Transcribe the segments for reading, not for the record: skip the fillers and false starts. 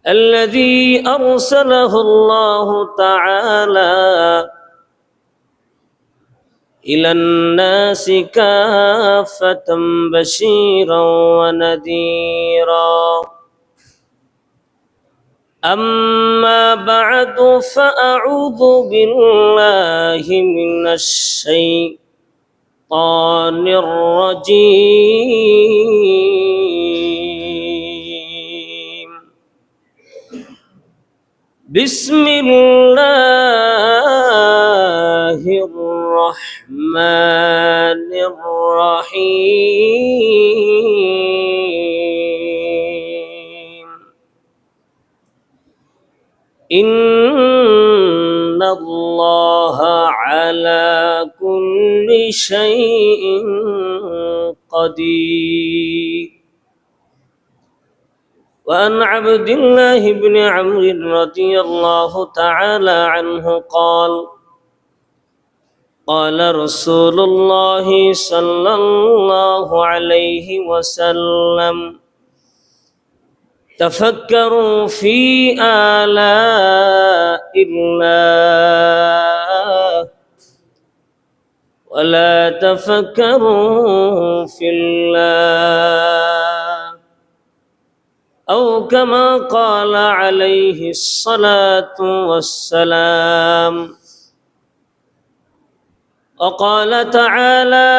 الذي أرسله الله تعالى إلى الناس كافة بشيرا ونذيرا. أما بعد فأعوذ بالله من الشيطان الرجيم. بسم الله الرحمن الرحيم. إن الله على كل شيء قدير. وعن عبد الله بن عمرو رضي الله تعالى عنه قال: قال رسول الله صلى الله عليه وسلم: تفكروا في آلاء الله ولا تفكروا في الله، أو كما قال عليه الصلاة والسلام. وقال تعالى: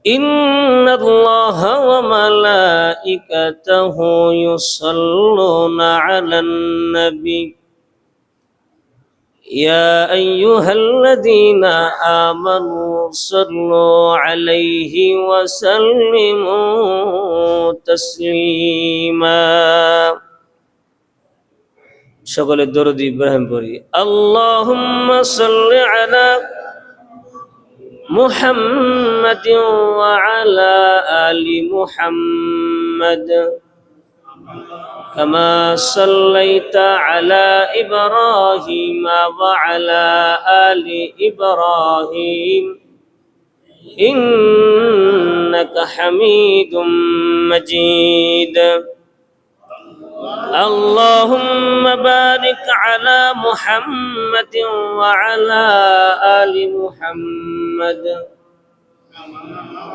إن الله وملائكته يصلون على النبي يا أيها الذين آمنوا صلوا عليه وسلموا تسليما. সকলের দরুদ ইব্রাহিম পড়ি। اللهم صل على محمد وعلى آل محمد كما صليت على إبراهيم وعلى آل إبراهيم إنك حميد مجيد. اللهم بارك على محمد وعلى آل محمد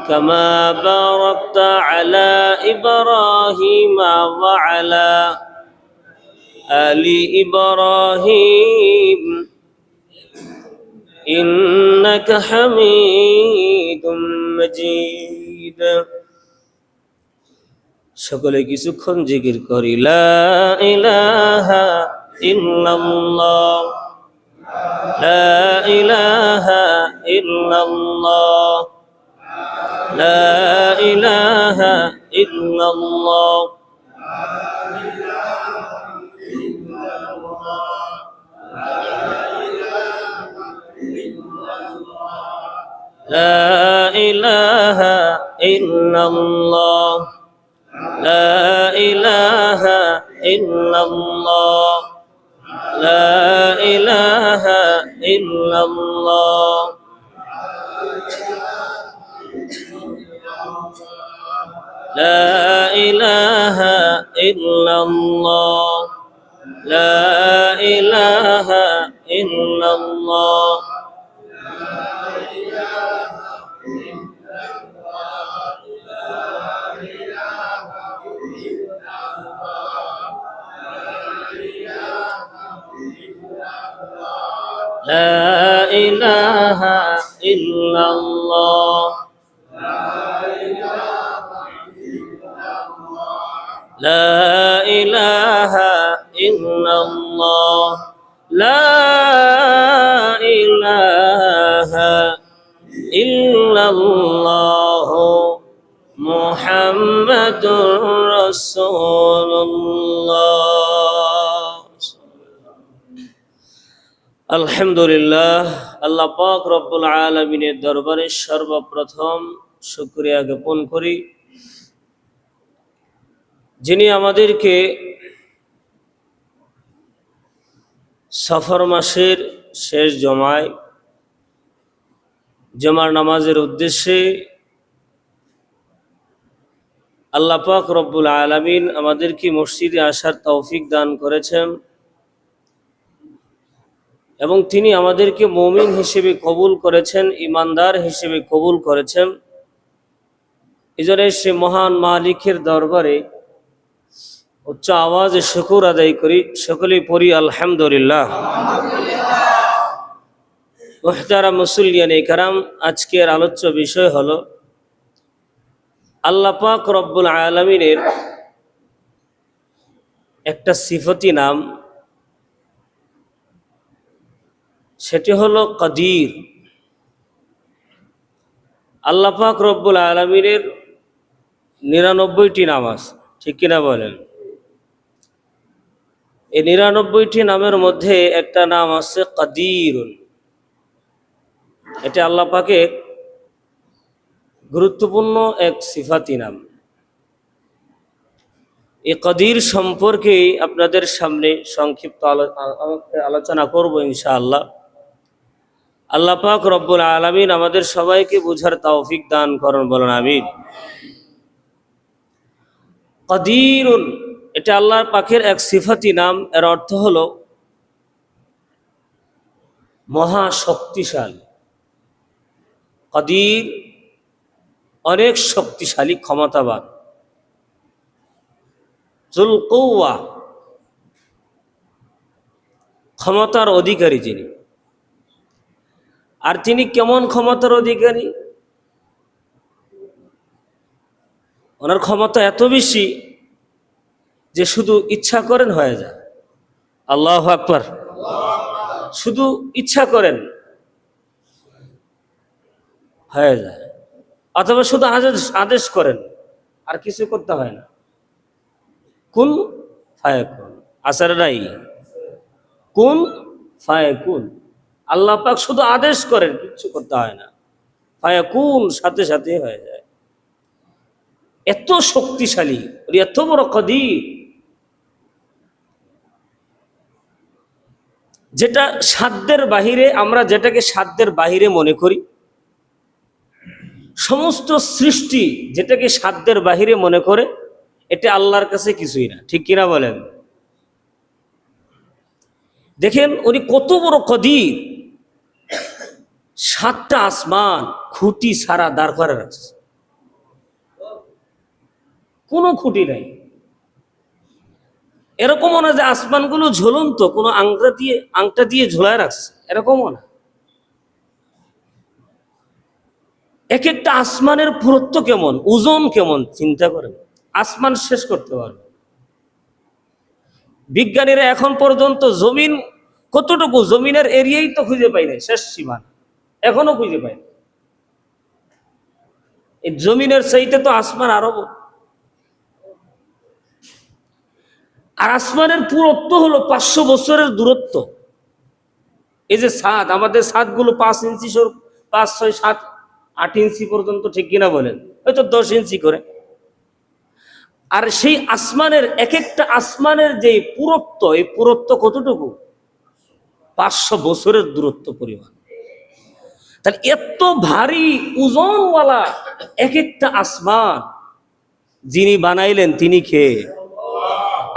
كما باركت على إبراهيم وعلى آل إبراهيم إنك حميد مجيد. সকলে কিছুক্ষণ জিকির করি লা ইলাহা ইল্লাল্লাহ, লা ইলাহা ইল্লাল্লাহ, লা ইলাহা ইল্লাল্লাহ, লা ইলাহা ইল্লাল্লাহ, لا إله إلا الله، لا إله إلا الله، لا إله إلا الله، لا إله إلا الله. لا إله إلا الله، لا إله إلا الله، لا إله إلا الله محمد رسول الله. আলহামদুলিল্লাহ, আল্লাহ পাক রব্বুল আলামিনের দরবারে সর্বপ্রথম শুকরিয়া জ্ঞাপন করি, যিনি আমাদেরকে সফর মাসের শেষ জমার নামাজের উদ্দেশ্যে আল্লাহ পাক রব্বুল আলামিন আমাদেরকে মসজিদে আসার তৌফিক দান করেছেন এবং তিনি আমাদেরকে মুমিন হিসেবে কবুল করেছেন, ইমানদার হিসেবে কবুল করেছেন। এজন্য সে মহান মালিকের দরবারে উচ্চ আওয়াজে শুকর আদায় করি, সকলেই পড়ি আলহামদুলিল্লাহ। মুহতারাম মুসল্লিয়ানে কারাম, আজকের আলোচ্য বিষয় হলো আল্লাহ পাক রব্বুল আলামিনের একটা সিফতি নাম, সেটি হলো কাদির। আল্লাহ পাক রব্বুল আলামিনের 99টি নাম আছে, ঠিক কিনা বলেন? এই 99টি নামের মধ্যে একটা নাম আছে কাদির। এটা আল্লাহ পাকের গুরুত্বপূর্ণ এক সিফাতি নাম। এই কাদির সম্পর্কে আপনাদের সামনে সংক্ষিপ্ত আলোচনা করব ইনশাআল্লাহ। আল্লাহ পাক রব্বুল আলামিন আমাদের সবাইকে বুঝার তৌফিক দান করুন, বলুন আমিন। কাদিরুন, এটা আল্লাহর পাকের এক সিফাতি নাম। এর অর্থ হলো মহা শক্তিশালী। কাদির অনেক শক্তিশালী, ক্ষমতাবান। যুল কুওয়া, ক্ষমতার অধিকারী যিনি। আর তিনি কেমন ক্ষমতার অধিকারী? ওনার ক্ষমতা এত বেশি যে শুধু ইচ্ছা করেন হয়ে যায়। আল্লাহু আকবার। শুধু ইচ্ছা করেন হয়ে যায়, অথবা শুধু আদেশ করেন, আর কিছু করতে হয় না। কুন ফায়াকুন, আসর নাই, কুন ফায়াকুন। আল্লাহ পাক শুধু আদেশ করেন, কিছু করতে হয় না, ফায়াকুন, সাথে সাথে হয়ে যায়। এত শক্তিশালী, এত বড় কাদির, যেটা সাধ্যের বাহিরে, আমরা যেটাকে সাধ্যের বাহিরে মনে করি, সমস্ত সৃষ্টি যেটাকে সাধ্যের বাহিরে মনে করে, এটা আল্লাহর কাছে কিছুই না, ঠিক কিনা বলেন? দেখেন উনি কত বড় কাদির। 7টা আসমান খুঁটি ছাড়া দাঁড় করে রাখছে, কোনো খুঁটি নাই। এরকমও না যে আসমানগুলো ঝুলন্ত কোনো আংটা দিয়ে ঝুলায় রাখছে, এরকমও না। এক একটা আসমানের পুরুত্ব কেমন, ওজন কেমন, চিন্তা করেন। আসমান শেষ করতে পারবে বিজ্ঞানীরা এখন পর্যন্ত। জমিন কতটুকু, জমিনের এরিয়াই তো খুঁজে পাই নাই, শেষ সীমা এখনো খুঁজে পাই না। এই জমিনের চাইতে তো আসমান আরো। আর আসমানের পুরুত্ব হলো 500 বছরের দূরত্ব। এই যে ছাদ, আমাদের ছাদগুলো 5 ইঞ্চি, 5, 6, 7, 8 ইঞ্চি পর্যন্ত, ঠিক কিনা বলেন? হয়তো 10 ইঞ্চি করে। আর সেই আসমানের, এক একটা আসমানের যে পুরুত্ব, এই পুরুত্ব কতটুকু? 500 বছরের দূরত্ব পরিমাণ। তাহলে এত ভারী ওজনওয়ালা এক একটা আসমান যিনি বানাইলেন তিনি কে?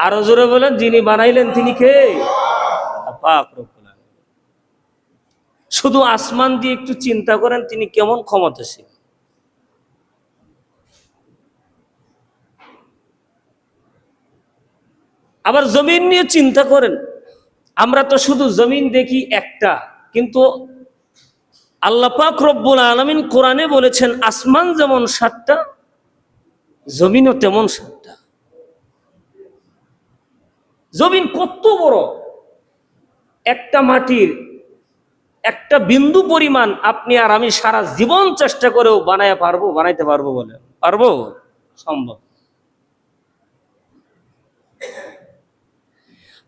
আরো জোরে বলেন, যিনি বানাইলেন তিনি কে? পাক রব্বুল আলামিন। শুধু আসমান দিয়ে একটু চিন্তা করেন তিনি কেমন ক্ষমতাশীল। আবার জমিন নিয়ে চিন্তা করেন। আমরা তো শুধু জমিন দেখি একটা, কিন্তু আল্লাহ পাক রব্বুল আলামিন কোরআনে বলেছেন আসমান যেমন 7টা, জমিনও তেমন 7টা। জমিন কত বড়! একটা মাটির একটা বিন্দু পরিমাণ আপনি আর আমি সারা জীবন চেষ্টা করেও বানাইতে পারবো বলে পারবো? সম্ভব।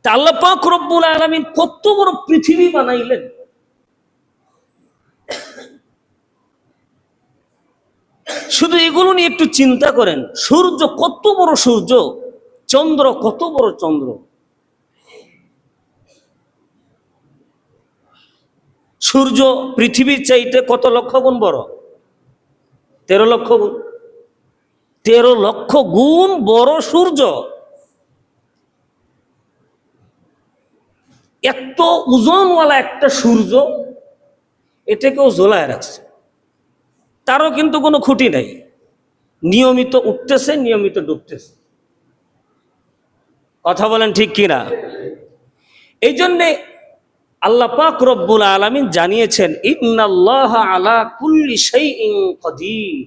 তা আল্লাহ পাক রব্বুল আলামিন কত বড় পৃথিবী বানাইলেন। শুধু এগুলো নিয়ে একটু চিন্তা করেন। সূর্য কত বড় সূর্য, চন্দ্র কত বড় চন্দ্র। সূর্য পৃথিবীর চাইতে কত লক্ষ গুণ বড়? 13 লক্ষ গুণ। 13 লক্ষ গুণ বড় সূর্য, এত ওজনওয়ালা একটা সূর্য, এটাকেও ঝোলায় রাখছে। তারও কিন্তু কোনো খুঁটি নাই, নিয়মিত উঠতেছে, নিয়মিত ডুবতেছে। কথা বলেন ঠিক কিনা? এই জন্যে আল্লাহ পাক রব্বুল আলামিন জানিয়েছেন, ইন্নাল্লাহা আলা কুল্লি শাইইন কাদির,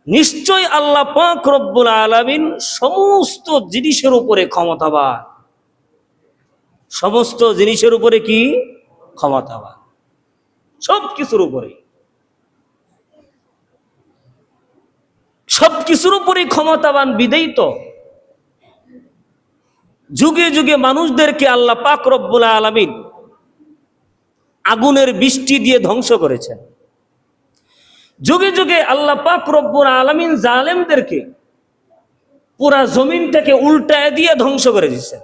নিশ্চয় আল্লাহ পাক রব্বুল আলামিন সমস্ত জিনিসের উপরে ক্ষমতাবান। সমস্ত জিনিসের উপরে কি ক্ষমতাবান? সব কিছুর উপরে, সব কিছুর উপরে ক্ষমতাবান। বিদেই তো যুগে যুগে মানুষদেরকে আল্লাহ পাক রব্বুল আলামিন আগুনের বৃষ্টি দিয়ে ধ্বংস করেছেন। যুগে যুগে আল্লাহ পাক রব্বুল আলামিন জালেমদেরকে পুরা জমিনটাকে উল্টায় দিয়ে ধ্বংস করে দিয়েছেন।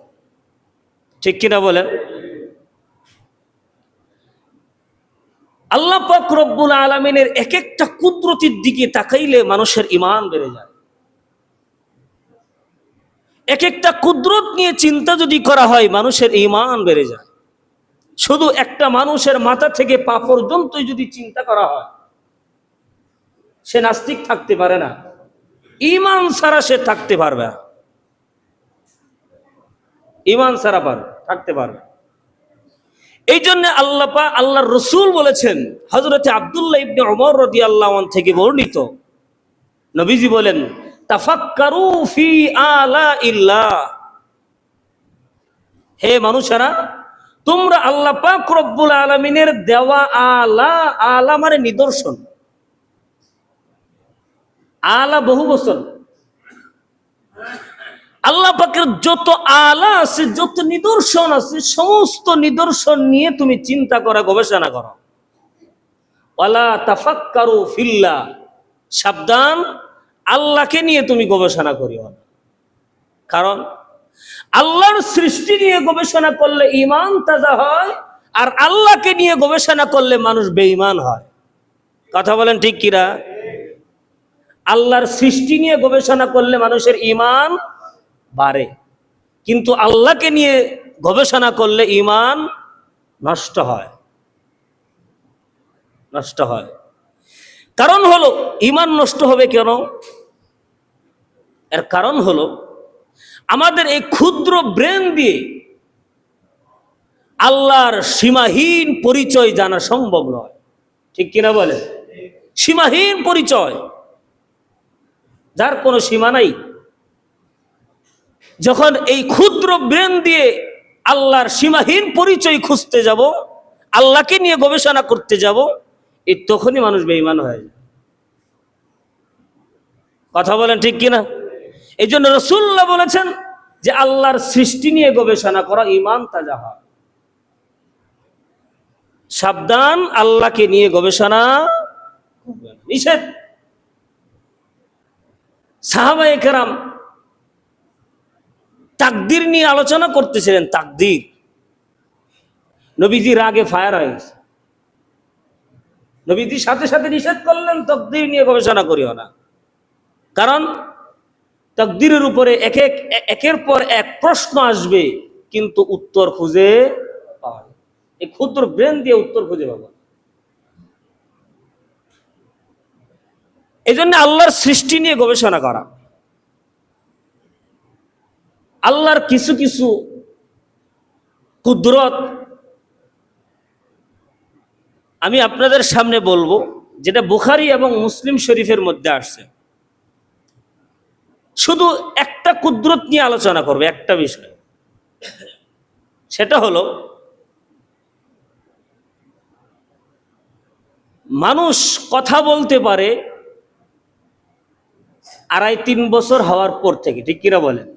ঠিক কিনা বলেন? আল্লাহ পাক রব্বুল আলামিনের এক একটা কুদরতির দিকে তাকাইলে মানুষের ঈমান বেড়ে যায়। এক একটা কুদরত নিয়ে চিন্তা যদি করা হয়, মানুষের ঈমান বেড়ে যায়। শুধু একটা মানুষের মাথা থেকে পা পর্যন্ত যদি চিন্তা করা হয়, সে নাস্তিক থাকতে পারে না, ঈমান ছাড়া সে থাকতে পারবে না। ঈমান ছাড়া থাকতে পারবে। এই জন্য আল্লাহর রসুল বলেছেন, হযরতে আব্দুল্লাহ ইবনে ওমর রাদিয়াল্লাহু আনহু থেকে বর্ণিত, নবীজি বলেন, তাফাক্কারু ফি আলাইল্লাহ, হে মানুষেরা, তোমরা আল্লাহ পাক রব্বুল আলামিনের দেওয়া আলা মানে নিদর্শন, আলা বহু বচন, আল্লাহ পাকের যত আলা আছে, যত নিদর্শন আছে, সমস্ত নিদর্শন নিয়ে তুমি চিন্তা করো, গবেষণা করো। ওয়ালা তাফাক্কারু ফিল্লাহ, সাবধান, আল্লাহকে নিয়ে তুমি গবেষণা করিও না। কারণ আল্লাহর সৃষ্টি নিয়ে গবেষণা করলে ঈমান তাজা হয়, আর আল্লাহকে নিয়ে গবেষণা করলে মানুষ বেঈমান হয়। কথা বলেন ঠিক কিনা? আল্লাহর সৃষ্টি নিয়ে গবেষণা করলে মানুষের ঈমান বাড়ে, কিন্তু আল্লাহকে নিয়ে গবেষণা করলে ঈমান নষ্ট হয়, নষ্ট হয়। কারণ হলো, ঈমান নষ্ট হবে কেন? এর কারণ হলো, আমাদের এই ক্ষুদ্র ব্রেন দিয়ে আল্লাহর সীমাহীন পরিচয় জানা সম্ভব নয়। ঠিক কিনা বলে? সীমাহীন পরিচয়, যার কোনো সীমা নাই। যখন এই ক্ষুদ্র ব্রেন দিয়ে আল্লাহর সীমাহীন পরিচয় খুঁজতে যাব, আল্লাহকে নিয়ে গবেষণা করতে যাব, এই তখনই মানুষ বেঈমান হয়ে যায়। কথা বলেন ঠিক কিনা? এই জন্য রাসূলুল্লাহ বলেছেন যে আল্লাহর সৃষ্টি নিয়ে গবেষণা করা ঈমান তাজা হয়। সাবধান, আল্লাহকে নিয়ে গবেষণা নিষেধ। সাহাবায়ে কেরাম তাকদীর নিয়ে আলোচনা করতেছিলেন। তাকদীর, নবীজি রাগে ফায়ার হয়ে গেছে। নবীজি সাথে সাথে নিষেধ করলেন, তাকদীর নিয়ে গবেষণা করিও না। কারণ তাকদীরের উপরে একের পর এক প্রশ্ন আসবে, কিন্তু উত্তর খুঁজে পাওয়া যায়। এই ক্ষুদ্র ব্রেন দিয়ে উত্তর খুঁজে পাবো। এই জন্য আল্লাহর সৃষ্টি নিয়ে গবেষণা করা, আল্লাহর কিছু কিছু কুদরত আমি আপনাদের সামনে বলবো, যেটা বুখারী এবং মুসলিম শরীফের মধ্যে আসছে। শুধু একটা কুদরত নিয়ে আলোচনা করবে, একটা বিষয়। সেটা হলো, মানুষ কথা বলতে পারে 2.5-3 বছর হওয়ার পর থেকে। ঠিক কিনা বলেন?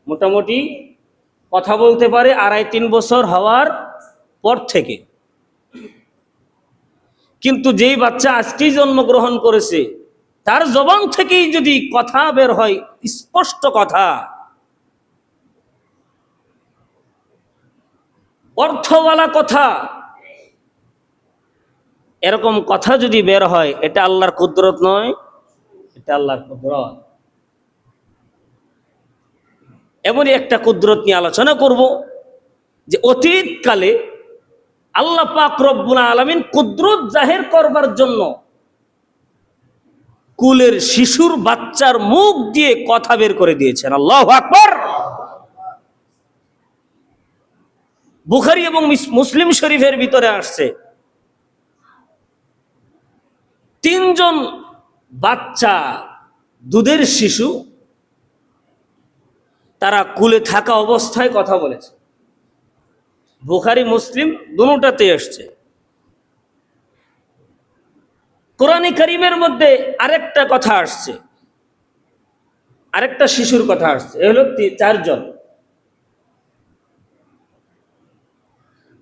মোটামুটি কথা বলতে পারে 2.5-3 বছর হওয়ার পর থেকে। কিন্তু যেই বাচ্চা আজকেই জন্মগ্রহণ করেছে, তার জবান থেকেই যদি কথা বের হয়, স্পষ্ট কথা, অর্থওয়ালা কথা, এরকম কথা যদি বের হয়, এটা আল্লাহর কুদরত নয়, এটা আল্লাহর কুদরত। এমনই একটা কুদরত নিয়ে আলোচনা করব যে অতীতকালে আল্লাহ পাক রব্বুল আলামিন কুদরত জাহির করবার জন্য কুলের শিশুর বাচ্চার মুখ দিয়ে কথা বের করে দিয়েছেন। আল্লাহু আকবার। বুখারী এবং মুসলিম শরীফের ভিতরে আসছে, তিনজন বাচ্চা, দুধের শিশু, তারা কুলে থাকা অবস্থায় কথা বলেছে। বুখারী মুসলিম দুটোটাতে আসছে। কোরআনে কারীমের মধ্যে আরেকটা কথা আসছে, আরেকটা শিশুর কথা আসছে। এ হলো চারজন।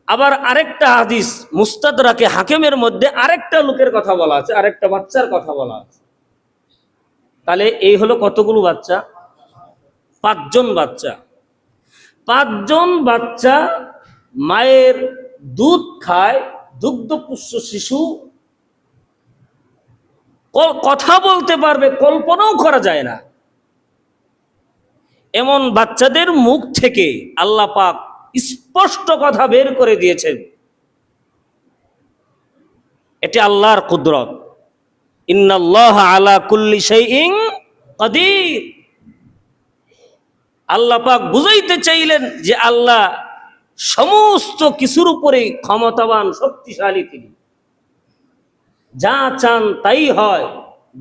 আবার আরেকটা হাদিস মুস্তাদরাকে হাকিমের মধ্যে আরেকটা লোকের কথা বলা আছে, আরেকটা বাচ্চার কথা বলা আছে। তাহলে এই হলো কতগুলো বাচ্চা? পাঁচজন বাচ্চা। পাঁচজন বাচ্চা মায়ের দুধ খায়, দুগ্ধপুষ্ট শিশু, কথা বলতে পারবে কল্পনাও করা যায় না। এমন বাচ্চাদের মুখ থেকে আল্লাহ পাক স্পষ্ট কথা বের করে দিয়েছেন। এটি আল্লাহর কুদরত। ইন্নাল্লাহা আলা কুল্লি শাইইন কাদির। আল্লাহ পাক বুঝাইতে চাইলেন যে আল্লাহ সমস্ত কিছুর উপরে ক্ষমতাবান, শক্তিশালী। তিনি যা চান তাই হয়,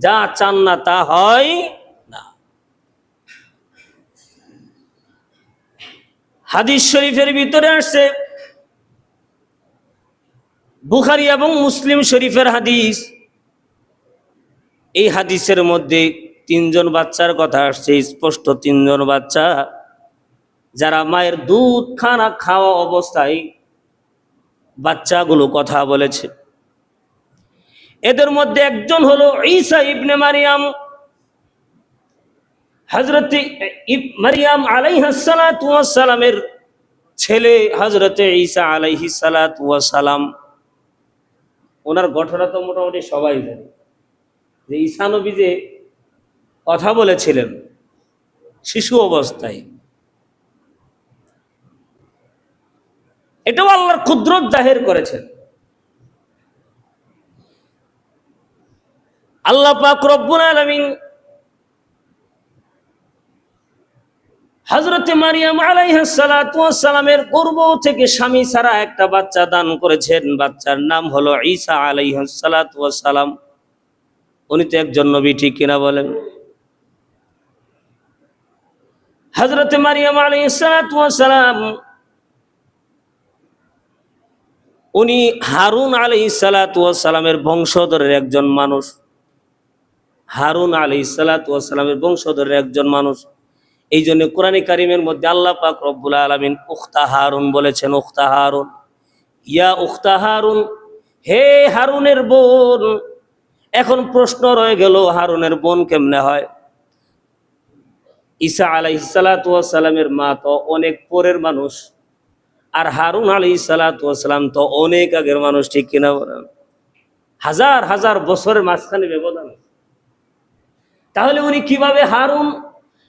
যা চান না তা হয় না। হাদিস শরীফের ভিতরে আসছে, বুখারী এবং মুসলিম শরীফের হাদিস। এই হাদিসের মধ্যে তিনজন বাচ্চার কথা আসছে, স্পষ্ট তিনজন বাচ্চা যারা মায়ের দুধ খানা খাওয়া অবস্থায় বাচ্চাগুলো কথা বলেছে। এদের মধ্যে একজন হলো ঈসা ইবনে মারিয়াম, হযরত মারিয়াম আলাইহিস সালাতু ওয়াস সালামের ছেলে হযরত ঈসা আলাইহিস সালাতু ওয়াস সালাম। ওনার ঘটনা তো মোটামুটি সবাই জানে, যে ঈসা নবী যে কথা বলেছিলেন শিশু অবস্থায়। এটাও আল্লাহর কুদরত জাহির করেছেন। আল্লাহ পাক রব্বুল আলামিন হযরত মারিয়াম আলাইহিস সালাতু ওয়াস সালামের গর্ভ থেকে স্বামী ছাড়া একটা বাচ্চা দান করেছেন। বাচ্চার নাম হলো ঈসা আলাইহিস সালাতু ওয়াস সালাম। উনি তো একজন নবী, ঠিক কিনা বলেন? হযরত মারিয়াম আলাইহিস সালাতু ওয়াস সালাম উনি হারুন আলাইহিস সালাতু ওয়াস সালামের বংশধরের একজন মানুষ। হারুন আলাইহিস সালাতু ওয়াস সালামের বংশধরের একজন মানুষ। এই জন্য কোরআনে কারিমের মধ্যে আল্লাহ পাক রব্বুল আলামিন উখতা হারুন বলেছেন। উখতা হারুন, ইয়া উখতা হারুন, হে হারুনের বোন। এখন প্রশ্ন রয়ে গেল, হারুনের বোন কেমনে হয়? ঈসা আলাইহিস সালাতু ওয়াস সালামের মা তো অনেক পরের মানুষ, আর হারুন আলাইহিস সালাতু ওয়াস সালাম তো অনেক আগের মানুষ, ঠিক কিনা বলেন? হাজার হাজার বছরের মাঝখানে ব্যবধান। তাহলে উনি কিভাবে হারুন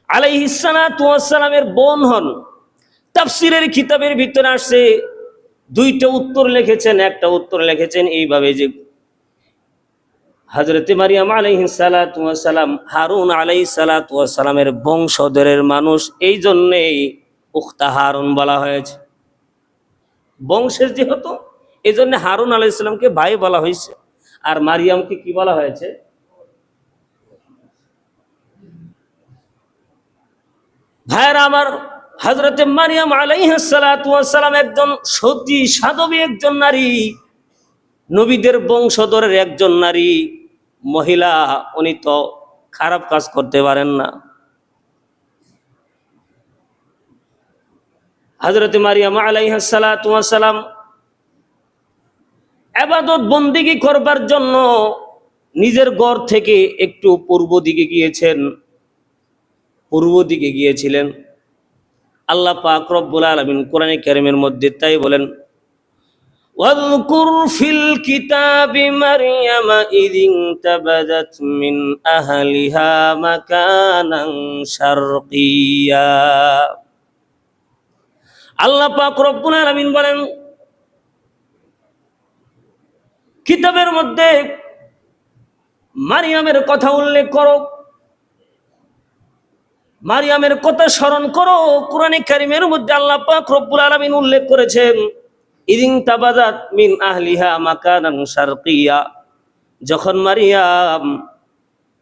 আলাইহিস সালাতু ওয়াস সালামের বোন হন? তাফসীরের কিতাবের ভিতরে আসছে, দুইটা উত্তর লিখেছেন। একটা উত্তর লিখেছেন এইভাবে যে হযরত মারিয়াম আলাইহিস সালাতু ওয়াস সালাম হারুন আলাইহিস সালাতু ওয়াস সালামের বংশধরের মানুষ, এই জন্যই উখতা হারুন বলা হয়েছে। বংশের যেহেতু, এই জন্য হারুন আলাইহিস সালামকে ভাই বলা হয়েছে, আর মারিয়ামকে কি বলা হয়েছে? ভাইরা আমার, হযরত মারিয়াম আলাইহিস সালাতু ওয়াস সালাম একজন সতী সাধবী, একজন নারী, নবীদের বংশধরের একজন নারী, মহিলা। উনি তো খারাপ কাজ করতে পারেন না। হযরত মারিয়াম আলাইহিস সালাতু ওয়াস সালাম ইবাদত বন্দেগী করবার জন্য নিজের ঘর থেকে একটু পূর্ব দিকে গিয়েছেন। পূর্ব দিকে গিয়েছিলেন। আল্লাহ পাক রব্বুল আলামিন কোরআনে কারীমের মধ্যে তাই বলেন, واذكر في الكتاب مريم إذ انتبذت من أهلها مكانا شرقيا আল্লাহ পাক রব্বুল আলামিন বলেন কিতাবের মধ্যে মারিয়ামের কথা উল্লেখ করো, মারিয়ামের কথা স্মরণ করো। কোরআনে কারীমের মধ্যে আল্লাহ পাক রব্বুল আলামিন উল্লেখ করেছেন ইদিন তাবাজাত মিন আহলিহা মাকানান শারকিয়া, যখন মারিয়াম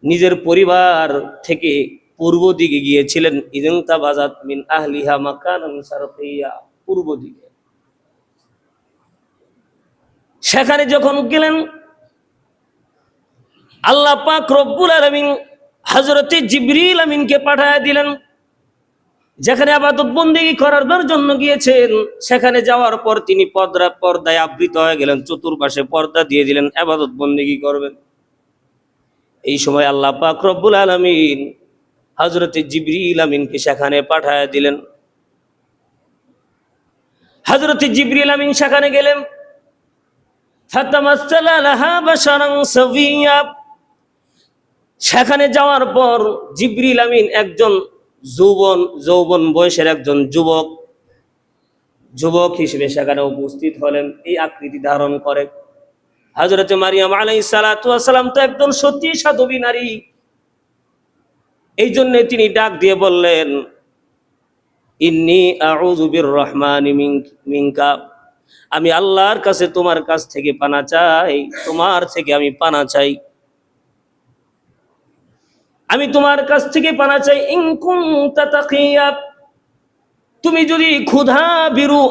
নিজের পরিবার থেকে পূর্ব দিকে গিয়েছিলেন। ইদিন তাবাজাত মিন আহলিহা মাকানান শারকিয়া, পূর্ব দিকে। সেখানে যখন গেলেন আল্লাহ পাক রব্বুল আলামিন হযরতে জিবরিল আমিনকে পাঠিয়ে দিলেন। যেখানে ইবাদত বন্দেগী করার জন্য গিয়েছেন, সেখানে যাওয়ার পর তিনি পর্দায় আবৃত হয়ে গেলেন, চতুর্পাশে পর্দা দিয়ে দিলেন, ইবাদত বন্দেগী করবেন। এই সময় আল্লাহ পাক রব্বুল আলামিন হযরতে জিবরিল আমিনকে সেখানে পাঠিয়ে দিলেন। হযরতে জিবরিল আমিন সেখানে গেলেন। ফাতামাসসালা লাহা বাশারান সাবিয়্যা, সেখানে যাওয়ার পর জিবরিল আমিন একজন যৌবন বয়সের একজন যুবক হিসেবে সেখানে উপস্থিত হলেন। এই আকৃতি ধারণ করে। হযরতে মারিয়াম আলাইহিস সালাতু ওয়াস সালাম তো একজন সত্যি সাধবী নারী। এই জন্য তিনি ডাক দিয়ে বললেন ইন্নী আউযু বিররহমানি মিনকা, আমি আল্লাহর কাছে তোমার কাছ থেকে পানা চাই, তোমার থেকে আমি পানা চাই, আমি তোমার কাছ থেকে পানা চাই। ইন কুনতা তাকিয়া, তুমি যদি ক্ষুধা বিরু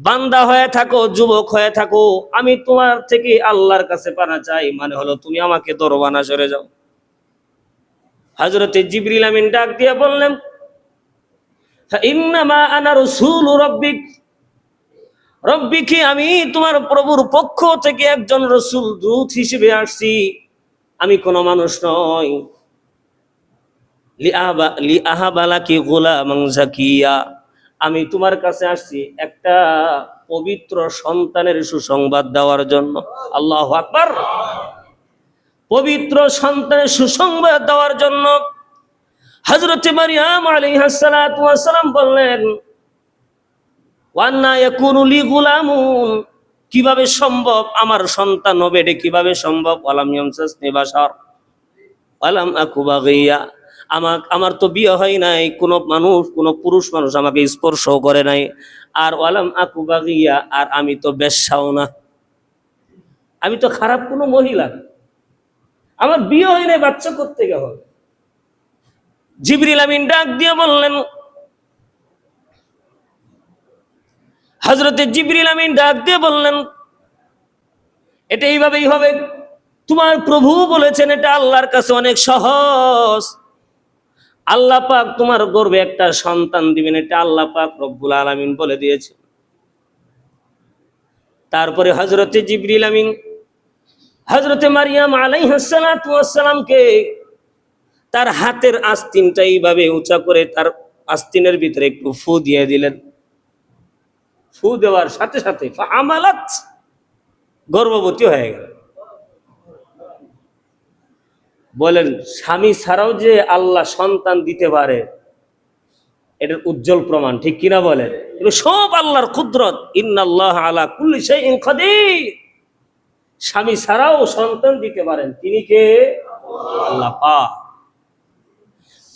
বান্দা হয়ে থাকো, যুবক হয়ে থাকো, আমি তোমার থেকে আল্লাহর কাছে পানা চাই, মানে হলো তুমি আমাকে দরবানা সরে যাও। হযরতে জিবরিল আমিন ডাক দিয়ে বললেন ইন্নামা আনা রাসূলু রব্বিকি, আমি তোমার প্রভুর পক্ষ থেকে একজন রাসূল, দূত হিসেবে আসছি, আমি কোনো মানুষ নই। লিআহাবালাকি গুলামান যাকিয়া, আমি তোমার কাছে আসছি একটা পবিত্র সন্তানের সুসংবাদ দেওয়ার জন্য। আল্লাহু আকবার। পবিত্র সন্তানের সুসংবাদ দেওয়ার জন্য। হযরতে মারিয়াম আলাইহিস সালাতু ওয়াস সালাম বললেন ওয়ান্না ইয়াকুনু লি গুলামুন, কিভাবে সম্ভব আমার সন্তান হবে, এটা কিভাবে সম্ভব? ওয়ালাম ইয়ামসাসনি বাশার ওয়ালাম আকু বাগিয়া, আমার তো বিয়ে হয় নাই, কোনো পুরুষ মানুষ আমাকে স্পর্শ করে নাই, আর ওয়ালাম আকু বাগিয়া, আর আমি তো বেশ্যাও না, আমি তো খারাপ কোনো মহিলা, আমার বিয়ে হয় নাই, বাচ্চা কোত্থেকে হবে? জিবরিল আমিন ডাক দিয়ে বললেন, হযরতে জিবরিল আমিন ডাক দিয়ে বললেন এটা এইভাবেই হবে, তোমার প্রভু বলেছেন এটা আল্লাহর কাছে অনেক সহজ, আল্লাহ পাক তোমার গর্ভে একটা সন্তান দিবেন, এটা আল্লাহ পাক রব্বুল আলামিন বলে দিয়েছেন। তারপরে হযরতে জিবরিল আমিন হযরতে মারিয়াম আলাইহিস সালাতু ওয়াস সালামকে তার হাতের আস্তিনটা এইভাবে উঁচা করে তার আস্তিনের ভিতরে একটু ফু দিয়ে দিলেন। ফু দেওয়ার সাথে সাথে ফাআমালাত, গর্ভবতী হয়ে গেল। বলেন স্বামী ছাড়াও যে আল্লাহ সন্তান দিতে পারে, এটার উজ্জ্বল প্রমাণ, ঠিক কিনা বলেন? এগুলো সব আল্লাহর কুদরত। ইন্নাল্লাহ আলা কুল্লি শাইইন কাদির, স্বামী ছাড়াও সন্তান দিতে পারেন তিনি কে? আল্লাহ পাক।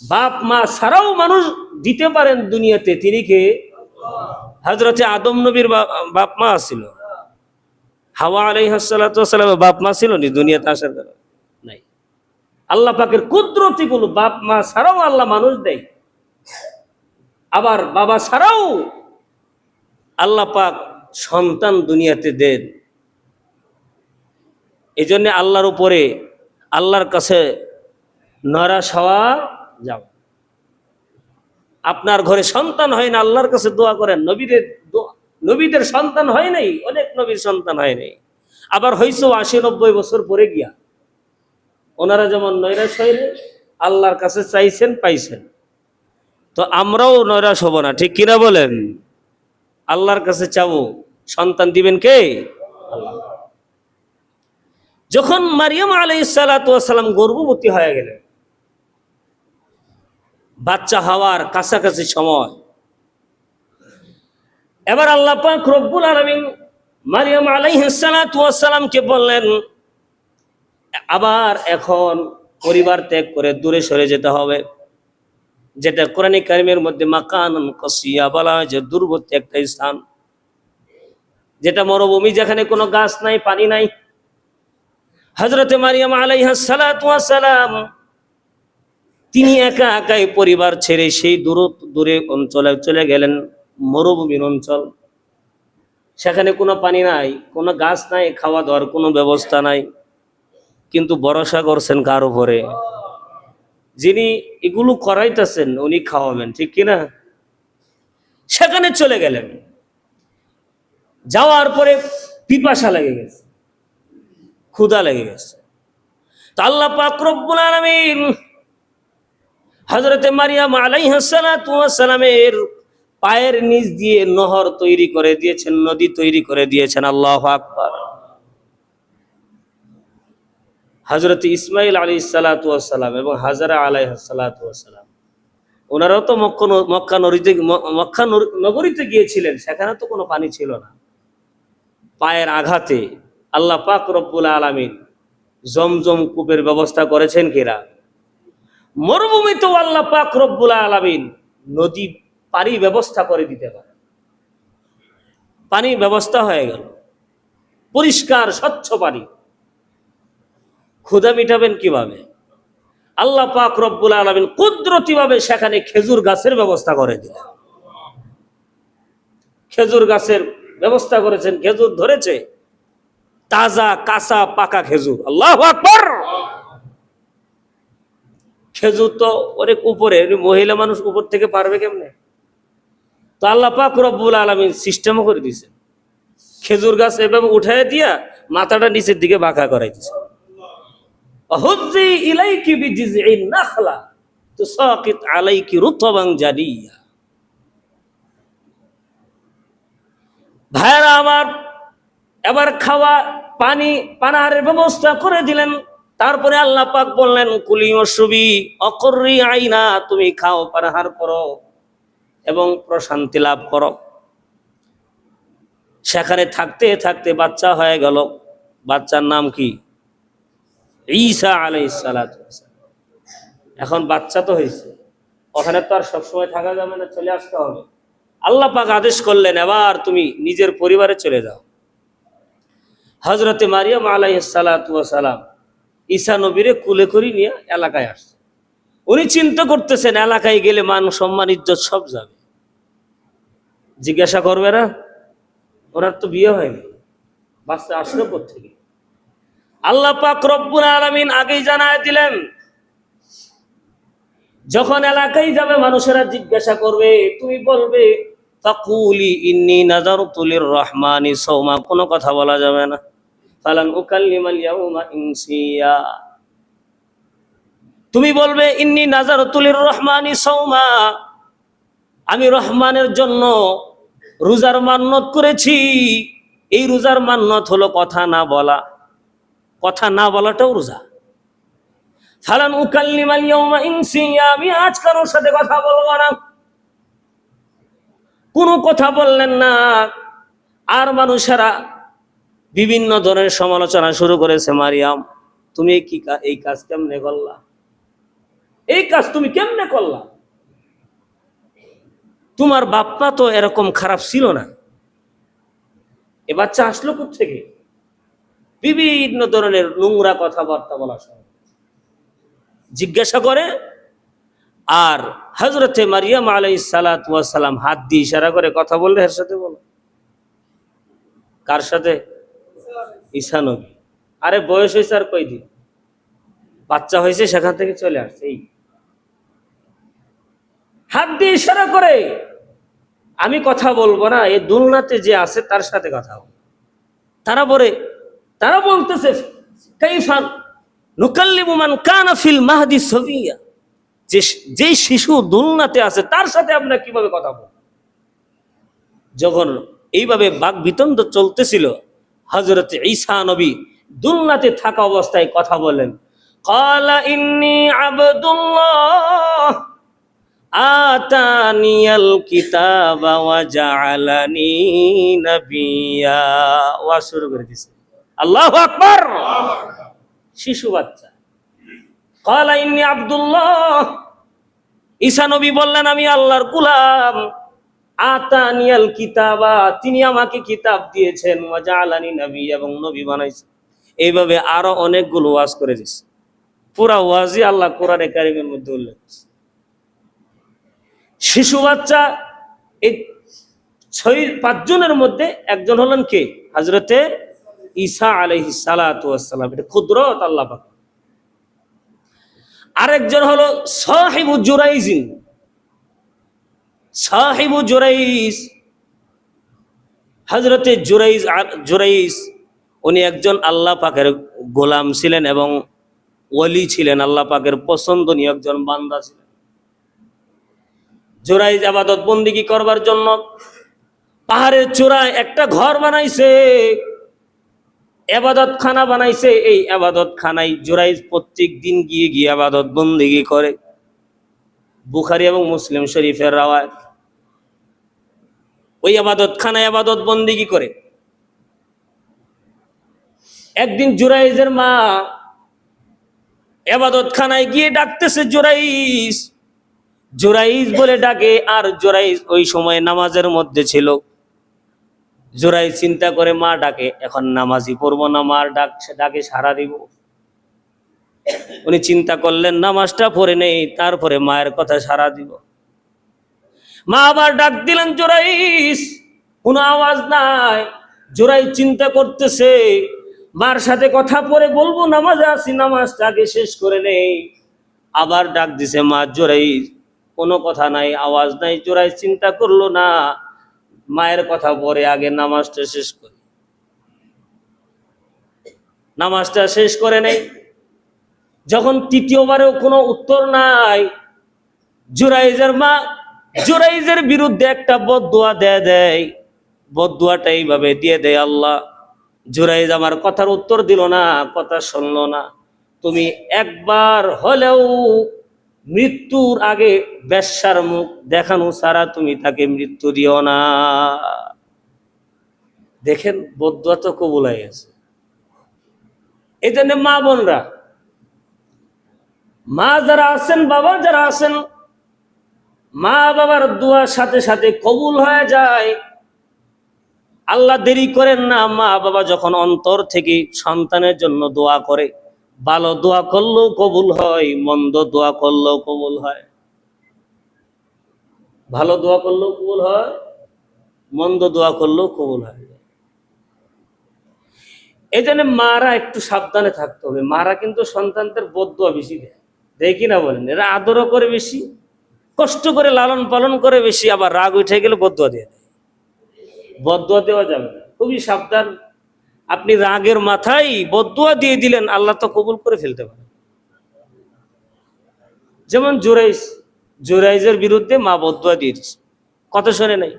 বাপ মা ছাড়াও মানুষ দিতে পারেন দুনিয়াতে, তিনি কে? হযরতে আদম নবীর বাপ মা ছিল, হাওয়া আলাইহিস সালাতু ওয়াস সালামের বাপ মা ছিল নি দুনিয়াতে আসার কারণে? নাই। আল্লাহ পাকের কুদরতি গুলো, বাপ মা ছাড়াও আল্লাহ মানুষ দেয়, আবার বাবা ছাড়াও আল্লাহ পাক সন্তান দুনিয়াতে দেন। এই জন্য আল্লাহর উপরে, আল্লাহর কাছে নরাশ হওয়া যাও। আপনার ঘরে সন্তান হয় না, আল্লাহর কাছে দোয়া করেন। নবীদের সন্তান হয় নাই, অনেক নবীর সন্তান হয় নাই, আবার হয়েছে 80-90 বছর পরে গিয়া। ওনারা যেমন নৈরাশ হয়নি, আল্লাহর কাছে চাইছেন, পাইছেন। তো আমরাও নৈরাশ হব না, ঠিক কিনা বলেন? আল্লাহর কাছে চাবো, সন্তান দিবেন কে? আল্লাহ। যখন মারিয়াম আলাইহিস সালাতু ওয়াস সালাম গর্ভবতী হয়ে গেলেন, বাচ্চা হওয়ার কাছাকাছি সময়, এবার আল্লাহ পাক রব্বুল আলামিন মারিয়াম আলাইহিস সালাতু ওয়াস সালামকে বললেন, আবার এখন পরিবার ত্যাগ করে দূরে সরে যেতে হবে, যেটা কোরআনে কারিমের মধ্যে মাকানুন কাসিয়া বলা হয়, যে দুর্গত একটা স্থান, যেটা মরুভূমি, যেখানে কোনো গাছ নাই, পানি নাই। হযরতে মারিয়াম আলাইহিস সালাতু ওয়াস সালাম তিনি একা একাই পরিবার ছেড়ে সেই দূরে অঞ্চলে চলে গেলেন, মরুভূমির অঞ্চল। সেখানে কোনো পানি নাই, কোনো গাছ নাই, খাওয়া দাওয়ার কোনো ব্যবস্থা নাই, কিন্তু ভরসা করছেন কার উপরে? যিনি এগুলো করাইতেছেন উনি খাওয়াবেন, ঠিক কিনা? সেখানে চলে গেলেন। যাওয়ার পরে পিপাসা লেগে গেছে, ক্ষুধা লেগে গেছে। তো আল্লাহ পাক রব্বুল আলামিন হযরতে মারিয়াম আলাইহিস সালাতু ওয়াস সালামের পায়ের নিচ দিয়ে নহর তৈরি করে দিয়েছেন, নদী তৈরি করে দিয়েছেন। আল্লাহু আকবার। হযরত ইসমাইল আলাইহিস সালাতু ওয়াস সালাম এবং হাজারা আলাইহিস সালাতু ওয়াস সালাম, ওনারাও তো মক্কা নগরীতে গিয়েছিলেন, সেখানে তো কোনো পানি ছিল না। পায়ের আঘাতে আল্লাহ পাক রব্বুল আলামিন জমজম কূপের ব্যবস্থা করেছেন কিনা? মরুভূমিতেও আল্লাহ পাক রব্বুল আলামিন নদী পানি ব্যবস্থা করে দিতে পারে। পানি ব্যবস্থা হয়ে গেল, পরিষ্কার স্বচ্ছ পানি। ক্ষুধা মিটাবেন কিভাবে? আল্লাহ পাক রব্বুল আলামিন কুদরতি ভাবে সেখানে খেজুর গাছের ব্যবস্থা করে দিলেন। খেজুর গাছের ব্যবস্থা করেছেন, খেজুর ধরেছে, তাজা কাঁচা পাকা খেজুর। আল্লাহু আকবার। খেজুর তো অনেক উপরে, মহিলা মানুষ উপর থেকে পারবে কেমনে? তো আল্লাহ পাক রব্বুল আলামিন সিস্টেমও করে দিয়েছে, খেজুর গাছ এভাবে উঠায় দিয়া মাথাটা নিচের দিকে বাঁকা করাই দিয়েছে। হুজ্জি ইলাইকি বিজিযিন নাখলা তুসাকিত আলাইকি রুতবান জানিয়া। ভাইরা আমার, এবার খাওয়া পানি পানাহারের ব্যবস্থা করে দিলেন। তারপরে আল্লাহ পাক বললেন, কুলি ওয়াশরবি অকররি আইনা, তুমি খাও, পানাহার করো এবং প্রশান্তি লাভ করো। সেখানে থাকতে থাকতে বাচ্চা হয়ে গেল। বাচ্চার নাম কি? ঈসা আলাইহিস সালাতু ওয়াস সালাম। এখন বাচ্চা তো হয়েছে, ওখানে তো আর সবসময় থাকা যাবে না, চলে আসতে হবে। আল্লাহ পাক আদেশ করলেন, এবার তুমি নিজের পরিবারে চলে যাও। হযরতে মারিয়াম আলাইহিস সালাতু ওয়াস সালাম ঈসা নবীরে কুলে করে নিয়ে এলাকায় আসছে। উনি চিন্তা করতেছেন, এলাকায় গেলে মান সম্মান ইজ্জত সব যাবে, জিজ্ঞাসা করবে না? ওনার তো বিয়ে হয়নি, বাচ্চা আসলো কোত্থেকে? আল্লাহ পাক রব্বুল আলামিন আগেই জানায় দিলেন, যখন এলাকায় যাবে মানুষেরা জিজ্ঞাসা করবে, তুমি বলবে ফাকুলি ইন্নী নাযারতু লির-রহমানি সাওমা, কোনো কথা বলা যাবে না। ফালান উকাল্লিমাল ইয়াউমা ইনসিয়া, তুমি বলবে ইন্নী নাযারতু লির-রহমানি সাওমা, আমি রহমানের জন্য রোজার মান্নত করেছি। এই রোজার মান্নত হলো কথা না বলা, কথা না বলাটাও রোজা। ফালান উকাল্লিমাল ইয়াউমা ইনসিয়া, আমি আজ কারোর সাথে কথা বলবো না। কোনো কথা বললেন না। আর মানুষেরা বিভিন্ন ধরনের সমালোচনা শুরু করেছে, মারিয়াম তুমি এই কাজ কেমনে করলা? এই কাজ তুমি কেমনে করলা? তোমার বাপ্পা তো এরকম খারাপ ছিল না, এ বাচ্চা আসলো কোত্থেকে? বিভিন্ন ধরনের নোংরা কথাবার্তা বলা শুরু জিজ্ঞাসা করে। আর হযরতে মারিয়াম আলাইহিস সালাতু ওয়াস সালাম হাত দিয়ে ইশারা করে কথা বললে, এর সাথে বলো। কার সাথে? ঈসা নবী। আরে বয়স হয়েছে আর কয়দিন, বাচ্চা হয়েছে, সেখান থেকে চলে আসছে। এই হাত দিয়ে ইশারা করে, আমি কথা বলবো না, এই দুলনাতে যে আছে তার সাথে কথা বল। তারা বলতেছে কাইফা নুকাল্লিমু মান কানা ফিল মাহদি সাবিয়া, যে শিশু দুলনাতে আছে তার সাথে আমরা কিভাবে কথা বলবো? যখন এইভাবে বাকবিতন্ড চলতেছিল, হযরত ঈসা নবী দুনিয়াতে থাকা অবস্থায় কথা বলেন, ক্বালা ইন্নী আবদুল্লাহ আতানিয়াল কিতাবা ওয়া জাআলানি নাবিয়্যা। ওয়া শুরু করে দিয়েছে। আল্লাহু আকবার। শিশু বাচ্চা, ক্বালা ইন্নী আবদুল্লাহ, ঈসা নবী বললেন আমি আল্লাহর গোলাম। আতানিয়াল কিতাবা, তিনি আমাকে কিতাব দিয়েছেন। ওয়া জাআলানি নাবিয়্যা, এবং নবী বানাইছেন। এইভাবে আরো অনেকগুলো ওয়াজ করে দিয়েছে। পুরা ওয়াজই আল্লাহ কোরআনে কারীমের মধ্যে উল্লেখ করেছে। শিশু বাচ্চা এই 5 জনের মধ্যে একজন হলেন কে? হযরতে ঈসা আলাইহিস সালাতু ওয়াস সালাম। এটা কুদরত আল্লাহ পাক। আরেকজন হলো সাহিবু জুরাইজিন, সাহিবু জুরাইজ, হযরতে জুরাইজ উনি একজন আল্লাহ পাকের গোলাম ছিলেন এবং ওলি ছিলেন, আল্লাহ পাকের পছন্দনীয় একজন বান্দা ছিলেন। জুরাইজ ইবাদত বন্দেগী করবার জন্য পাহাড়ের চূড়ায় একটা ঘর বানাইছে, ইবাদত খানা বানাইছে। এই ইবাদত খানায় জুরাইজ প্রত্যেক দিন গিয়ে গিয়ে ইবাদত বন্দেগী করে। বুখারী এবং মুসলিম শরীফের রাওয়ায়াত। ওই ইবাদত খানায় ইবাদত বন্দেগী করে। একদিন জুরাইজের মা ইবাদত খানায় গিয়ে ডাকতেছে জুরাইজ, জুরাইজ বলে ডাকে। আর জুরাইজ ওই সময় নামাজের মধ্যে ছিল। জুরাইজ চিন্তা করে মা ডাকে, এখন নামাজই পড়বো না, মার ডাকে সাড়া দিব। উনি চিন্তা করলেন নামাজটা পড়ে নেই, তারপরে মায়ের কথা সাড়া দিব। মা আবার ডাক দিলেন জুরাইজ, কোনো আওয়াজ নাই। জুরাইজ চিন্তা করতেছে মার সাথে কথা পরে বলবো, নামাজে আছি, নামাজটা আগে শেষ করে নেই। আবার ডাক দিছে মা, জুরাইজ, কোনো কথা নাই, আওয়াজ নাই। জুরাইজ চিন্তা করলো না, মায়ের কথা পরে আগে নামাজটা শেষ করি। নামাজটা শেষ করে নেই। যখন তৃতীয়বারেও কোনো উত্তর নাই, জুরাইজের মা জুরাইজের বিরুদ্ধে একটা বদদুয়া দেয়। বদদুয়াটা এইভাবে দিয়ে দেয়, আল্লাহ, জুরাইজ আমার কথার উত্তর দিল না, কথা শুনলো না। তুমি একবার হলেও মৃত্যুর আগে বেশ্যার মুখ দেখানো ছাড়া তুমি তাকে মৃত্যু দিও না। দেখেন বদদুয়া তো কবুল হয়ে গেছে। এই জন্য মা বোনরা, মা যারা আছেন, বাবা যারা আছেন, মা বাবার দোয়ার সাথে সাথে কবুল হয়ে যায়। আল্লাহ দেরি করেন না। মা বাবা যখন অন্তর থেকে সন্তানের জন্য দোয়া করে, ভালো দোয়া করলেও কবুল হয়, মন্দ দোয়া করলেও কবুল হয়। ভালো দোয়া করলেও কবুল হয়, মন্দ দোয়া করলেও কবুল হয়। এই জন্য মারা একটু সাবধানে থাকতে হবে। মারা কিন্তু সন্তানদের বদদুয়া বেশি দেয় কিনা বলেন? এরা আদরও করে বেশি, কষ্ট করে লালন পালন করে বেশি, আবার রাগ উঠে গেলে বদদুয়া দিয়ে দেয়। বদদুয়া দেওয়া যাবে না, খুবই সাবধান। আপনি রাগের মাথায় বদদুয়া দিয়ে দিলেন, আল্লাহ তো কবুল করে ফেলতে পারে। যেমন জুরাইজের বিরুদ্ধে মা বদদুয়া দিয়ে দিচ্ছে, কথা শোনে নাই।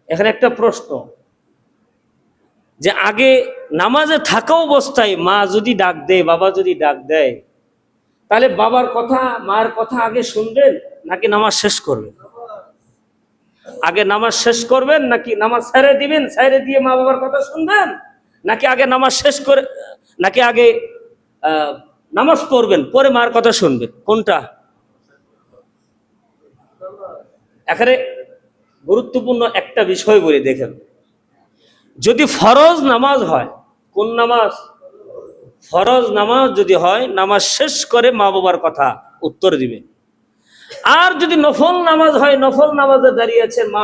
এখানে একটা প্রশ্ন, যে আগে নামাজে থাকা অবস্থায় মা যদি ডাক দেয়, বাবা যদি ডাক দেয়, তাহলে বাবার কথা মার কথা আগে শুনবেন নাকি নামাজ শেষ করবেন? আগে নামাজ শেষ করবেন নাকি নামাজ ছেড়ে দিবেন, ছেড়ে দিয়ে মা বাবার কথা শুনবেন, নাকি আগে নামাজ শেষ করে, নাকি আগে নামাজ পড়বেন পরে মার কথা শুনবেন? কোনটা? এখানে গুরুত্বপূর্ণ একটা বিষয় বলে দেখেন, যদি ফরজ নামাজ হয়, কোন নামাজ? ফরজ নামাজ যদি হয়, নামাজ শেষ করে মা বাবার কথা উত্তর দিবেন। আর যদি নফল নামাজ হয়, নফল নামাজে দাঁড়িয়েছেন, মা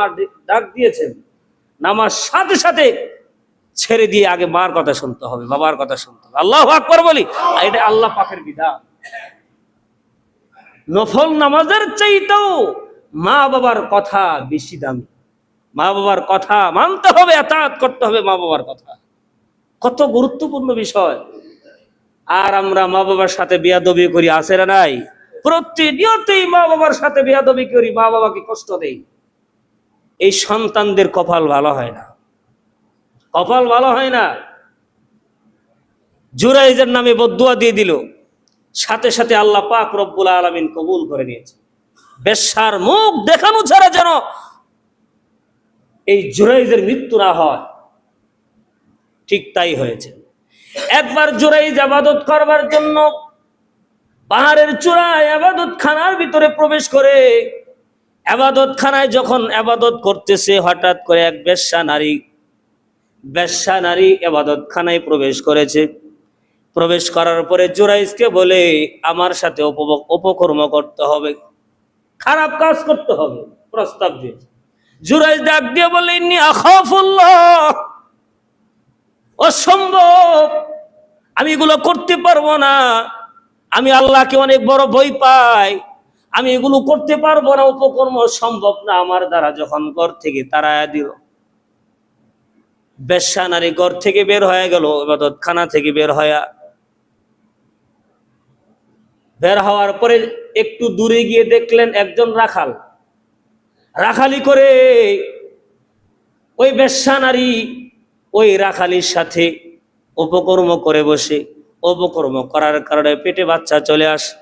ডাক দিয়েছেন, নামাজ সাথে সাথে ছেড়ে দিয়ে আগে মার কথা শুনতে হবে, বাবার কথা শুনতে হবে। আল্লাহু আকবার বলি, এটা আল্লাহ পাকের বিধান। নফল নামাজের চাইতেও মা বাবার কথা বেশি দামি। মা বাবার কথা মানতে হবে, আতাত করতে হবে মা বাবার কথা। কত গুরুত্বপূর্ণ বিষয়। আর আমরা মা বাবার সাথে বেয়াদবি করি, আছে না নাই? প্রতিনিয়তই মা বাবার সাথে বেয়াদবি করি, মা বাবাকে কষ্ট দেই। এই সন্তানদের কপাল ভালো হয় না। কপাল ভালো হয় না। জুরাইজের নামে বদদুয়া দিয়ে দিল, সাথে সাথে আল্লাহ পাক রব্বুল আলামিন কবুল করে নিয়েছে। বেশ্যার মুখ দেখানো ছাড়া যেন এই জুরাইজের মৃত্যু না হয়, ঠিক তাই হয়েছে। একবার জুরাইজ ইবাদত করবার জন্য পাহাড়ের চূড়ায় ইবাদত খানার ভিতরে প্রবেশ করে, ইবাদত খানায় যখন ইবাদত করতেছে, হঠাৎ করে এক বেশ্যা নারী ইবাদত খানায় প্রবেশ করেছে। প্রবেশ করার পরে জুরাইজকে বলে, আমার সাথে অপকর্ম করতে হবে, খারাপ কাজ করতে হবে, প্রস্তাব দিয়েছে। জুরাইজ ডাক দিয়ে বলে, ইন্নী আখাফুল্লাহ, অসম্ভব, আমি এগুলো করতে পারবো না, আমি আল্লাহকে অনেক বড় ভয় পাই, আমি এগুলো করতে পারবো না, উপকর্ম সম্ভব না আমার দ্বারা। যখন ঘর থেকে তাড়ায়া দিল, বেশ্যা নারী ঘর থেকে বের হয়ে গেল, ইবাদত খানা থেকে বের হওয়ার পরে একটু দূরে গিয়ে দেখলেন একজন রাখালি করে ওই বেশ্যা নারী ওই রাখালির সাথে অপকর্ম করে বসে। অপকর্ম করার কারণে পেটে বাচ্চা চলে আসে।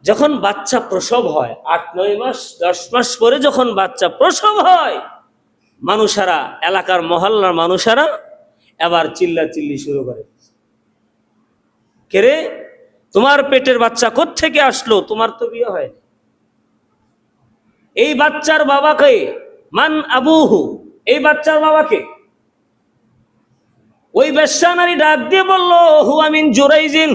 যখন বাচ্চা প্রসব হয়, 8-9 মাস 10 মাস পরে যখন বাচ্চা প্রসব হয়, মানুষেরা, এলাকার মহল্লার মানুষেরা এবার চিল্লাচিল্লি শুরু করে, কে রে, তোমার পেটের বাচ্চা কোত্থেকে আসলো, তোমার তো বিয়ে হয়নি, এই বাচ্চার বাবাকে, মান আবুহু, এই বাচ্চার বাবাকে। ওই বেশ্যা নারী ডাক দিয়ে বলল, হুয়া মিন জুরাইজিন,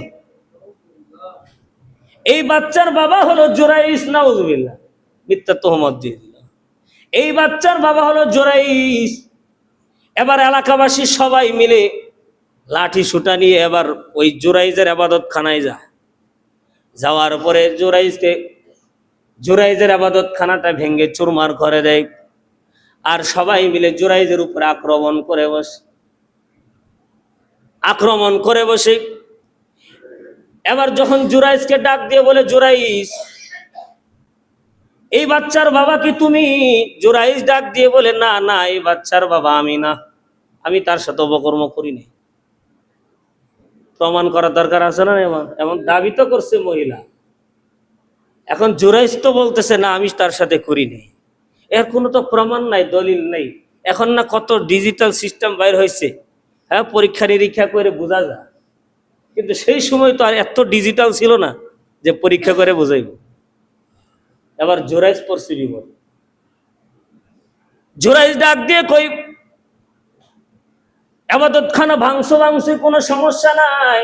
এই বাচ্চার বাবা হলো জুরাইজ। নাউযুবিল্লাহ, মিথ্যা তোহমত দিয়ে দিল, এই বাচ্চার বাবা হলো জুরাইজ। এবার এলাকাবাসী সবাই মিলে লাঠি সুটা নিয়ে এবার ওই জুরাইজের ইবাদত খানায় যাওয়ার পরে জুরাইজের ইবাদত খানাটা ভেঙে চুরমার করে দেয়, আর সবাই মিলে জুরাইজের উপরে আক্রমণ করে বসে। এবার যখন জুরাইজকে ডাক দিয়ে বলে, জুরাইজ, এই বাচ্চার বাবা কি তুমি? জুরাইজ ডাক দিয়ে বলে, না না, এই বাচ্চার বাবা আমি না, আমি তার সাথে অপকর্ম করিনি। প্রমাণ করার দরকার আছে না? এমন দাবি তো করছে মহিলা, এখন জুরাইজ তো বলতেছে না, আমি তার সাথে করিনি। এর কোনো তো প্রমাণ নাই, দলিল নাই। এখন না কত ডিজিটাল সিস্টেম বাইর হয়েছে, হ্যাঁ, পরীক্ষা নিরীক্ষা করে বোঝা যায়, কিন্তু সেই সময় তো আর এত ডিজিটাল ছিল না যে পরীক্ষা করে বোঝাইব। এবার জুরাইজ পড়ছে বিপদ। জুরাইজ ডাক দিয়ে কই, ইবাদত খানা ভাঙছে, কোনো সমস্যা নাই,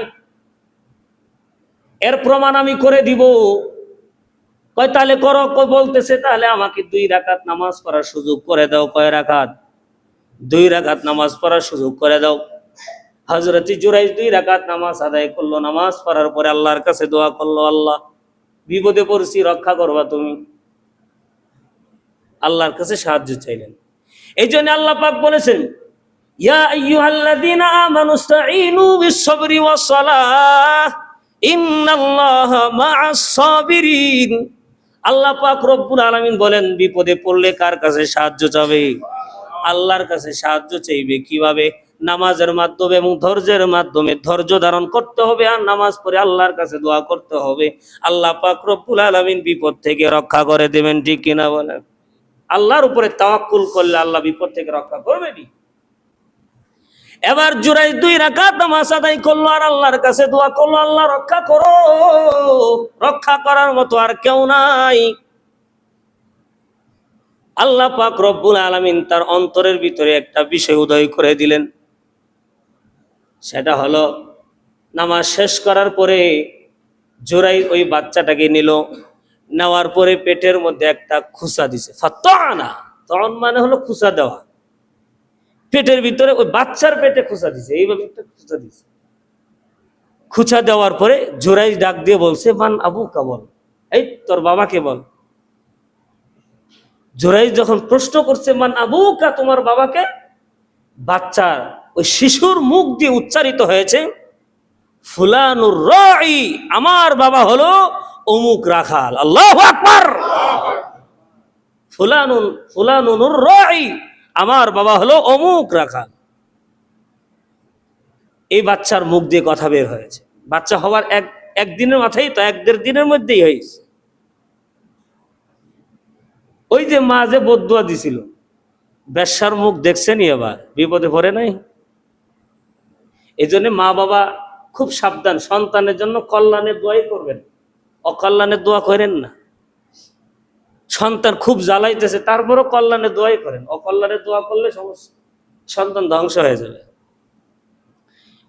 এর প্রমাণ আমি করে দিব। কয় তাহলে করো। বলতেছে, তাহলে আমাকে 2 রাকাত নামাজ পড়ার সুযোগ করে দাও। কয় রাকাত? 2 রাকাত নামাজ পড়ার সুযোগ করে দাও। হযরত জুরাইজ 2 রাকাত নামাজ আদায় করলো। নামাজ পড়ার পরে আল্লাহর কাছে দোয়া করলো, আল্লাহ, বিপদে পড়ছি, রক্ষা করবা তুমি। আল্লাহর কাছে সাহায্য চাইলেন। এই জন্য আল্লাহ পাক বলেছেন, ইয়া আইয়ুহাল্লাযীনা আমানুস্তাঈনু বিস-সাবরি ওয়াস-সালাহ ইন্নাল্লাহা মা'আস সাবিরিন। আল্লাহ পাক রব্বুল আলামিন বলেন, বিপদে পড়লে কার কাছে সাহায্য চাবে? আল্লাহর কাছে সাহায্য চাইবে। কিভাবে? নামাজের মাধ্যমে এবং ধৈর্যের মাধ্যমে। ধৈর্য ধারণ করতে হবে আর নামাজ পড়ে আল্লাহর কাছে দোয়া করতে হবে। আল্লাহ পাক রব্বুল আলামিন বিপদ থেকে রক্ষা করে দেবেন, ঠিক কিনা বলেন? আল্লাহর উপরে তাওয়াক্কুল করলে আল্লাহ বিপদ থেকে রক্ষা করবেনি। এবার জুরাইজ 2 রাকাত নামাজ আদায় করলো আর আল্লাহর কাছে দোয়া করলো, আল্লাহ রক্ষা করো, রক্ষা করার মতো আর কেউ নাই। আল্লাহ পাক রব্বুল আলামিন তার অন্তরের ভিতরে একটা বিষয় উদয় করে দিলেন। সেটা হলো, নামাজ শেষ করার পরে জুরাইজ ওই বাচ্চাটাকে নিল, নেওয়ার পরে পেটের মধ্যে একটা খুসা দিছে। ফাতানা, তখন মানে হলো খুসা দেওয়া। পেটের ভিতরে ওই বাচ্চার পেটে খুসা দিছে, এইভাবে একটা খুসা দিছে। খুচা দেওয়ার পরে জুরাইজ ডাক দিয়ে বলছে, মান আবুকা, বল, এই তোর বাবাকে বল। জুরাইজ যখন প্রশ্ন করছে, মান আবুকা, তোমার বাবাকে, বাচ্চার ওই শিশুর মুখ দিয়ে উচ্চারিত হয়েছে, ফুলানুর রাঈ, আমার বাবা হলো অমুক রাখাল। আল্লাহু আকবার। ফুলানুন ফুলানুনুর রাই, আমার বাবা হলো অমুক রাখাল। এই বাচ্চার মুখ দিয়ে কথা বের হয়েছে। বাচ্চা হওয়ার একদিনের মাথায় তো, 1-1.5 দিনের মধ্যেই হয়েছে। ওই যে মা যে বদদুয়া দিছিল, বেশ্যার মুখ দেখছেনি, এবার বিপদে পড়ে নাই। এই জন্য মা বাবা খুব সাবধান, সন্তানের জন্য কল্যাণের দোয়াই করবেন, অকল্যাণের দোয়া করেন না। সন্তান খুব জ্বালাইতেছে, তারপরও কল্যাণের দোয়াই করেন, অকল্যাণের দোয়া করলে সমস্যা, সন্তান ধ্বংস হয়ে যাবে।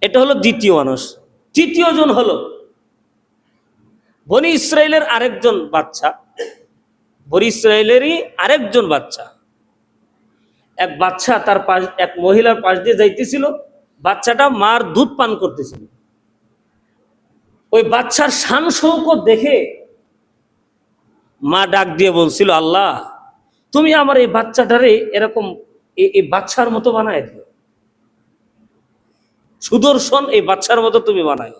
এটা হলো দ্বিতীয় মানুষ। তৃতীয় জন হলো বনি ইসরায়েলের আরেকজন বাচ্চা, বনি ইসরায়েলেরই আরেকজন বাচ্চা। এক বাচ্চা তার পাশ, এক মহিলার পাশ দিয়ে যাইতেছিল, বাচ্চাটা মার দুধ পান করতেছিল। ওই বাচ্চার শান শৌকত দেখে মা ডাক দিয়ে বলছিল, আল্লাহ তুমি আমার এই বাচ্চাটারে এরকম এই বাচ্চার মতো বানায় দিও, সুদর্শন এই বাচ্চার মতো তুমি বানায়।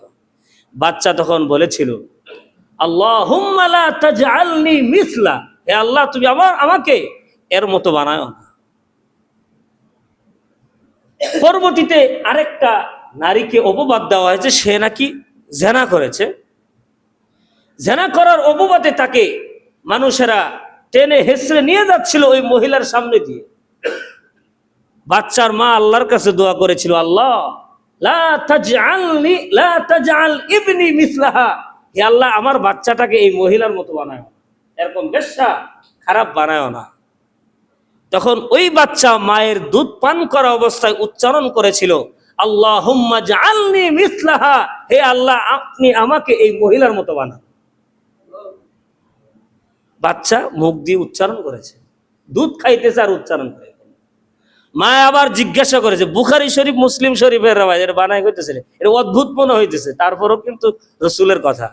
বাচ্চা তখন বলেছিল, আল্লাহুম্মা লা তাজআলনি মিসলা, হে আল্লাহ তুমি আমাকে এর মতো বানায় না। পরবর্তীতে আরেকটা নারীকে অপবাদ দেওয়া হয়েছে, সে নাকি জেনা করেছে। জেনা করার অপবাদে তাকে মানুষেরা টেনে হেসড়ে নিয়ে যাচ্ছিল ওই মহিলার সামনে দিয়ে। বাচ্চার মা আল্লাহর কাছে দোয়া করেছিল, আল্লাহ লা তাজআলনি লা তাজআল ইবনি মিসলাহা, হে আল্লাহ আমার বাচ্চাটাকে এই মহিলার মতো বানায়, এরকম বেশ্যা খারাপ বানায় না। তখন ওই বাচ্চা মায়ের দুধ পান করা অবস্থায় উচ্চারণ করেছিল, আল্লাহুম্মা জাআলনি মিসলাহা, হে আল্লাহ আপনি আমাকে এই মহিলার মতো বানান। বাচ্চা মুখ দিয়ে উচ্চারণ করেছে, দুধ খাইতেছে আর উচ্চারণ করে। মা আবার জিজ্ঞাসা করেছে, বুখারী শরীফ মুসলিম শরীফের রাওয়ায়াত, এর বানাই হইতেছে, এটা অদ্ভুত মনে হইতেছে, তারপরও কিন্তু রাসূলের কথা।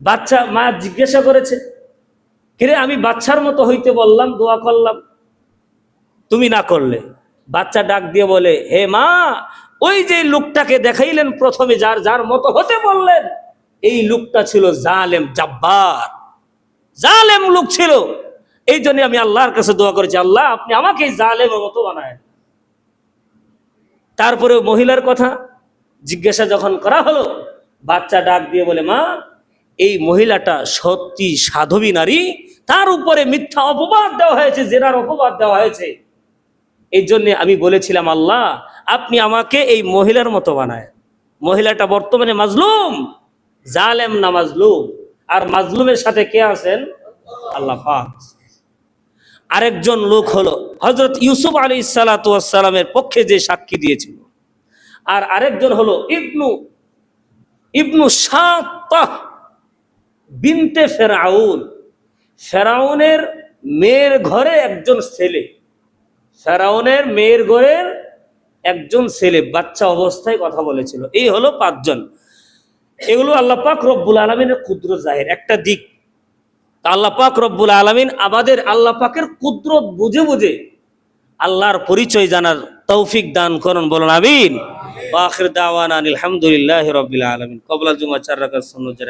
বাচ্চা মা জিজ্ঞাসা করেছে, কিরে আমি বাচ্চার মতো হইতে বললাম, দোয়া করলাম, তুমি না করলে। বাচ্চা ডাক দিয়ে বলে, হে মা ওই যে লোকটাকে দেখাইলেন প্রথমে, যার যার মতো হতে বললেন, এই লোকটা ছিল জালেম, জাব্বার, জালেম লোক ছিল। এই জন্য আমি আল্লাহর কাছে দোয়া করেছি, আল্লাহ আপনি আমাকে এই জালেমের মতো বানায়। তারপরে মহিলার কথা জিজ্ঞাসা যখন করা হলো, বাচ্চা ডাক দিয়ে বলে, মা এই মহিলাটা সত্যি সাধবী নারী, তার উপরে মিথ্যা অপবাদ দেওয়া হয়েছে, জেনার অপবাদ দেওয়া হয়েছে। এই জন্য আমি বলেছিলাম, আল্লাহ আপনি আমাকে এই মহিলার মতো বানায়। মহিলাটা বর্তমানে মাজলুম, জালেম না মাজলুম, আর মাজলুমের সাথে কে আছেন? আল্লাহ পাক। আরেকজন লোক হলো হযরত ইউসুফ আলাইহিস সালাতু ওয়াস সালামের পক্ষে যে সাক্ষী দিয়েছিল, আর আরেকজন হলো ইবনু শাত্তাহ বিনতে ফেরাউন, ফেরাউনের মেয়ের ঘরে একজন ছেলে, ফেরাউনের মেয়ের ঘরের একজন ছেলে বাচ্চা অবস্থায় কথা বলেছিল। এই হলো 5 জন। এগুলো আল্লাহ পাক রব্বুল আলামিনের কুদরত জাহির একটা দিক। আল্লাহ পাক রব্বুল আলামিন আমাদের আল্লাহ পাকের কুদরত বুঝে বুঝে আল্লাহর পরিচয় জানার তৌফিক দান করুন, বলুন আমিন। ওয়া আখির দাওয়ানা আলহামদুলিল্লাহি রাব্বিল আলামিন। ক্বাবলা জুমা 4 রাকাত সুন্নাত।